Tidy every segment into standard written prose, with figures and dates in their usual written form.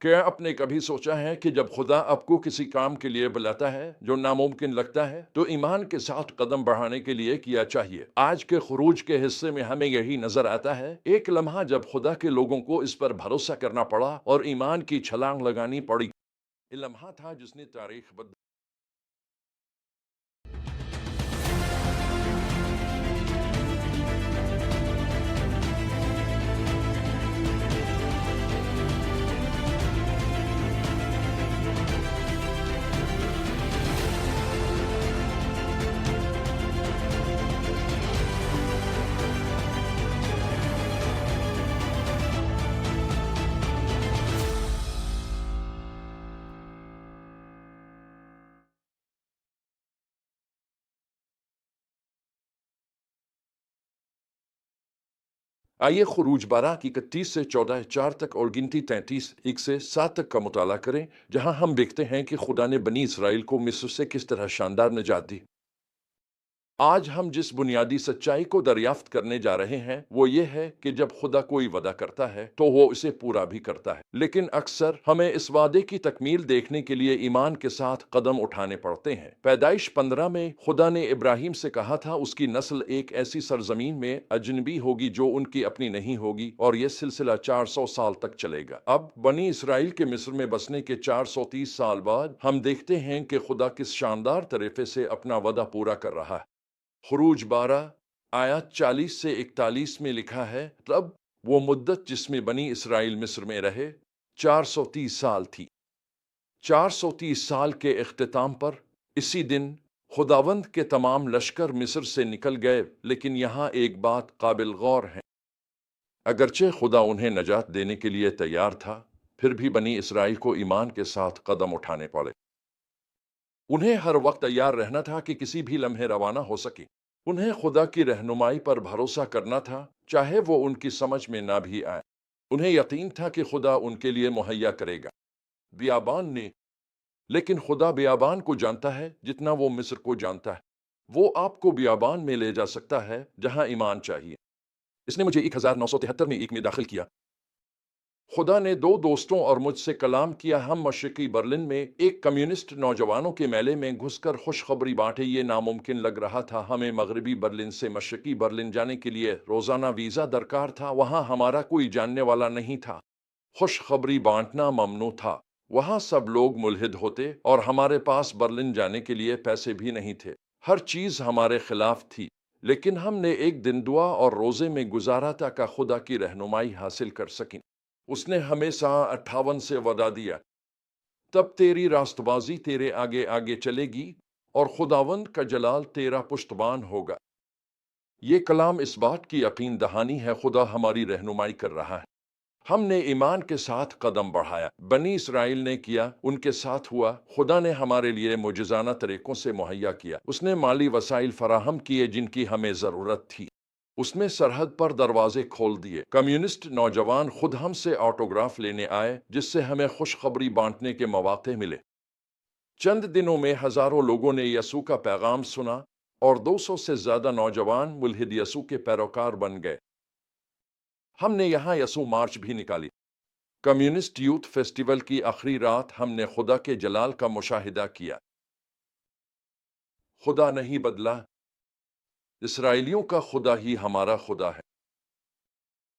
کیا آپ نے کبھی سوچا ہے کہ جب خدا آپ کو کسی کام کے لیے بلاتا ہے جو ناممکن لگتا ہے تو ایمان کے ساتھ قدم بڑھانے کے لیے کیا چاہیے؟ آج کے خروج کے حصے میں ہمیں یہی نظر آتا ہے، ایک لمحہ جب خدا کے لوگوں کو اس پر بھروسہ کرنا پڑا اور ایمان کی چھلانگ لگانی پڑی۔ یہ لمحہ تھا جس نے تاریخ بدل۔ آئیے خروج 12 کی 31 سے 14 4 تک اور گنتی 33 1 سے 7 تک کا مطالعہ کریں، جہاں ہم دیکھتے ہیں کہ خدا نے بنی اسرائیل کو مصر سے کس طرح شاندار نجات دی۔ آج ہم جس بنیادی سچائی کو دریافت کرنے جا رہے ہیں وہ یہ ہے کہ جب خدا کوئی وعدہ کرتا ہے تو وہ اسے پورا بھی کرتا ہے، لیکن اکثر ہمیں اس وعدے کی تکمیل دیکھنے کے لیے ایمان کے ساتھ قدم اٹھانے پڑتے ہیں۔ پیدائش 15 میں خدا نے ابراہیم سے کہا تھا اس کی نسل ایک ایسی سرزمین میں اجنبی ہوگی جو ان کی اپنی نہیں ہوگی، اور یہ سلسلہ 400 سال تک چلے گا۔ اب بنی اسرائیل کے مصر میں بسنے کے 430 سال بعد ہم دیکھتے ہیں کہ خدا کس شاندار طریقے سے اپنا وعدہ پورا کر رہا ہے۔ خروج 12 آیات 40 سے 41 میں لکھا ہے، تب وہ مدت جس میں بنی اسرائیل مصر میں رہے 430 سال تھی۔ 430 سال کے اختتام پر اسی دن خداوند کے تمام لشکر مصر سے نکل گئے، لیکن یہاں ایک بات قابل غور ہے۔ اگرچہ خدا انہیں نجات دینے کے لیے تیار تھا، پھر بھی بنی اسرائیل کو ایمان کے ساتھ قدم اٹھانے پڑے۔ انہیں ہر وقت تیار رہنا تھا کہ کسی بھی لمحے روانہ ہو سکے۔ انہیں خدا کی رہنمائی پر بھروسہ کرنا تھا، چاہے وہ ان کی سمجھ میں نہ بھی آئے۔ انہیں یقین تھا کہ خدا ان کے لیے مہیا کرے گا۔ بیابان نے، لیکن خدا بیابان کو جانتا ہے جتنا وہ مصر کو جانتا ہے۔ وہ آپ کو بیابان میں لے جا سکتا ہے جہاں ایمان چاہیے۔ اس نے مجھے 1973 میں ایک میں داخل کیا۔ خدا نے دو دوستوں اور مجھ سے کلام کیا۔ ہم مشرقی برلن میں ایک کمیونسٹ نوجوانوں کے میلے میں گھس کر خوشخبری بانٹے۔ یہ ناممکن لگ رہا تھا۔ ہمیں مغربی برلن سے مشرقی برلن جانے کے لیے روزانہ ویزا درکار تھا۔ وہاں ہمارا کوئی جاننے والا نہیں تھا۔ خوشخبری بانٹنا ممنوع تھا۔ وہاں سب لوگ ملحد ہوتے اور ہمارے پاس برلن جانے کے لیے پیسے بھی نہیں تھے۔ ہر چیز ہمارے خلاف تھی، لیکن ہم نے ایک دن دعا اور روزے میں گزارا تاکہ خدا کی رہنمائی حاصل کر سکیں۔ اس نے ہمیں 58 سے وعدہ دیا، تب تیری راست بازی تیرے آگے آگے چلے گی اور خداوند کا جلال تیرا پشتبان ہوگا۔ یہ کلام اس بات کی یقین دہانی ہے، خدا ہماری رہنمائی کر رہا ہے۔ ہم نے ایمان کے ساتھ قدم بڑھایا۔ بنی اسرائیل نے کیا، ان کے ساتھ ہوا۔ خدا نے ہمارے لیے معجزانہ طریقوں سے مہیا کیا۔ اس نے مالی وسائل فراہم کیے جن کی ہمیں ضرورت تھی۔ اس نے سرحد پر دروازے کھول دیے۔ کمیونسٹ نوجوان خود ہم سے آٹوگراف لینے آئے، جس سے ہمیں خوشخبری بانٹنے کے مواقع ملے۔ چند دنوں میں ہزاروں لوگوں نے یسوع کا پیغام سنا اور 200 سے زیادہ نوجوان ملحد یسوع کے پیروکار بن گئے۔ ہم نے یہاں یسوع مارچ بھی نکالی۔ کمیونسٹ یوتھ فیسٹیول کی آخری رات ہم نے خدا کے جلال کا مشاہدہ کیا۔ خدا نہیں بدلا۔ اسرائیلیوں کا خدا ہی ہمارا خدا ہے۔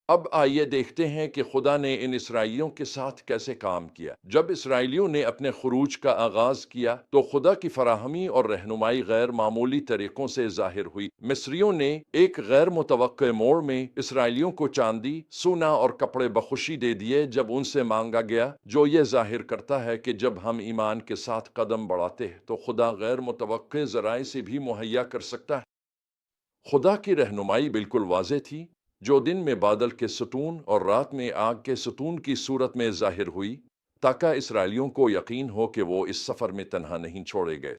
اب آئیے دیکھتے ہیں کہ خدا نے ان اسرائیلیوں کے ساتھ کیسے کام کیا۔ جب اسرائیلیوں نے اپنے خروج کا آغاز کیا تو خدا کی فراہمی اور رہنمائی غیر معمولی طریقوں سے ظاہر ہوئی۔ مصریوں نے ایک غیر متوقع موڑ میں اسرائیلیوں کو چاندی، سونا اور کپڑے بخوشی دے دیے جب ان سے مانگا گیا، جو یہ ظاہر کرتا ہے کہ جب ہم ایمان کے ساتھ قدم بڑھاتے ہیں تو خدا غیر متوقع ذرائع سے بھی مہیا کر سکتا ہے۔ خدا کی رہنمائی بالکل واضح تھی، جو دن میں بادل کے ستون اور رات میں آگ کے ستون کی صورت میں ظاہر ہوئی، تاکہ اسرائیلیوں کو یقین ہو کہ وہ اس سفر میں تنہا نہیں چھوڑے گئے۔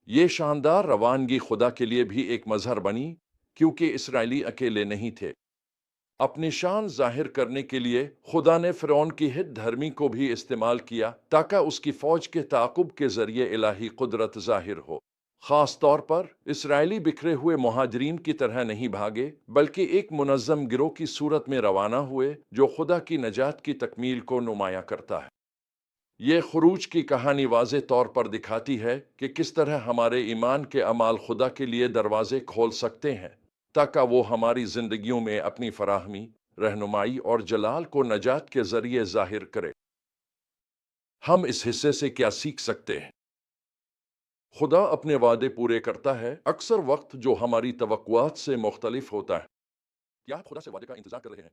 یہ شاندار روانگی خدا کے لیے بھی ایک مظہر بنی، کیونکہ اسرائیلی اکیلے نہیں تھے۔ اپنی شان ظاہر کرنے کے لیے خدا نے فرعون کی ہٹ دھرمی کو بھی استعمال کیا، تاکہ اس کی فوج کے تعاقب کے ذریعے الہی قدرت ظاہر ہو۔ خاص طور پر اسرائیلی بکھرے ہوئے مہاجرین کی طرح نہیں بھاگے، بلکہ ایک منظم گروہ کی صورت میں روانہ ہوئے جو خدا کی نجات کی تکمیل کو نمایاں کرتا ہے۔ یہ خروج کی کہانی واضح طور پر دکھاتی ہے کہ کس طرح ہمارے ایمان کے اعمال خدا کے لیے دروازے کھول سکتے ہیں تاکہ وہ ہماری زندگیوں میں اپنی فراہمی، رہنمائی اور جلال کو نجات کے ذریعے ظاہر کرے۔ ہم اس حصے سے کیا سیکھ سکتے ہیں؟ خدا اپنے وعدے پورے کرتا ہے، اکثر وقت جو ہماری توقعات سے مختلف ہوتا ہے۔ کیا آپ خدا سے وعدے کا انتظار کر رہے ہیں؟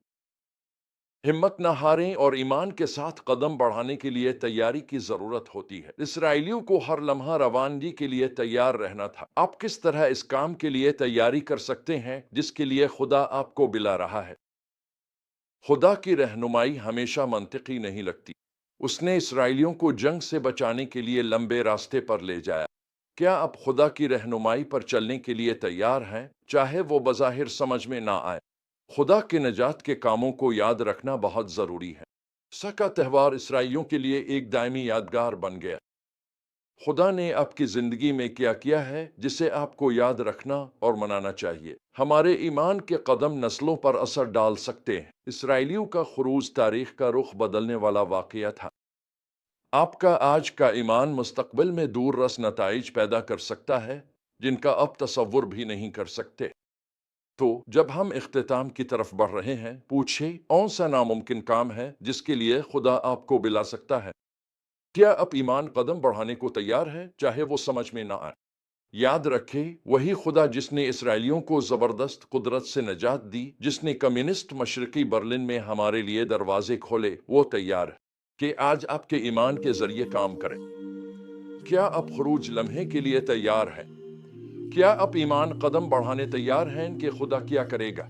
ہمت نہ ہاریں اور ایمان کے ساتھ قدم بڑھانے کے لیے تیاری کی ضرورت ہوتی ہے۔ اسرائیلیوں کو ہر لمحہ روانگی کے لیے تیار رہنا تھا۔ آپ کس طرح اس کام کے لیے تیاری کر سکتے ہیں جس کے لیے خدا آپ کو بلا رہا ہے؟ خدا کی رہنمائی ہمیشہ منطقی نہیں لگتی۔ اس نے اسرائیلیوں کو جنگ سے بچانے کے لیے لمبے راستے پر لے جایا۔ کیا آپ خدا کی رہنمائی پر چلنے کے لیے تیار ہیں، چاہے وہ بظاہر سمجھ میں نہ آئے؟ خدا کے نجات کے کاموں کو یاد رکھنا بہت ضروری ہے۔ پسخ کا تہوار اسرائیلیوں کے لیے ایک دائمی یادگار بن گیا۔ خدا نے آپ کی زندگی میں کیا کیا ہے جسے آپ کو یاد رکھنا اور منانا چاہیے؟ ہمارے ایمان کے قدم نسلوں پر اثر ڈال سکتے ہیں۔ اسرائیلیوں کا خروج تاریخ کا رخ بدلنے والا واقعہ تھا۔ آپ کا آج کا ایمان مستقبل میں دور رس نتائج پیدا کر سکتا ہے جن کا اب تصور بھی نہیں کر سکتے۔ تو جب ہم اختتام کی طرف بڑھ رہے ہیں، پوچھیں کون سا ناممکن کام ہے جس کے لیے خدا آپ کو بلا سکتا ہے؟ کیا آپ ایمان قدم بڑھانے کو تیار ہے چاہے وہ سمجھ میں نہ آئے؟ یاد رکھیں، وہی خدا جس نے اسرائیلیوں کو زبردست قدرت سے نجات دی، جس نے کمیونسٹ مشرقی برلن میں ہمارے لیے دروازے کھولے، وہ تیار ہے کہ آج آپ کے ایمان کے ذریعے کام کریں۔ کیا آپ خروج لمحے کے لیے تیار ہیں؟ کیا آپ ایمان قدم بڑھانے تیار ہیں کہ خدا کیا کرے گا؟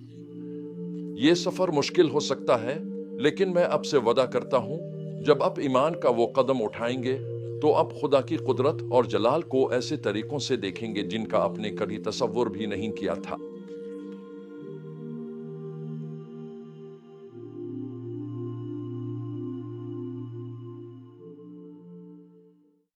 یہ سفر مشکل ہو سکتا ہے، لیکن میں آپ سے وعدہ کرتا ہوں، جب آپ ایمان کا وہ قدم اٹھائیں گے تو آپ خدا کی قدرت اور جلال کو ایسے طریقوں سے دیکھیں گے جن کا آپ نے کبھی تصور بھی نہیں کیا تھا۔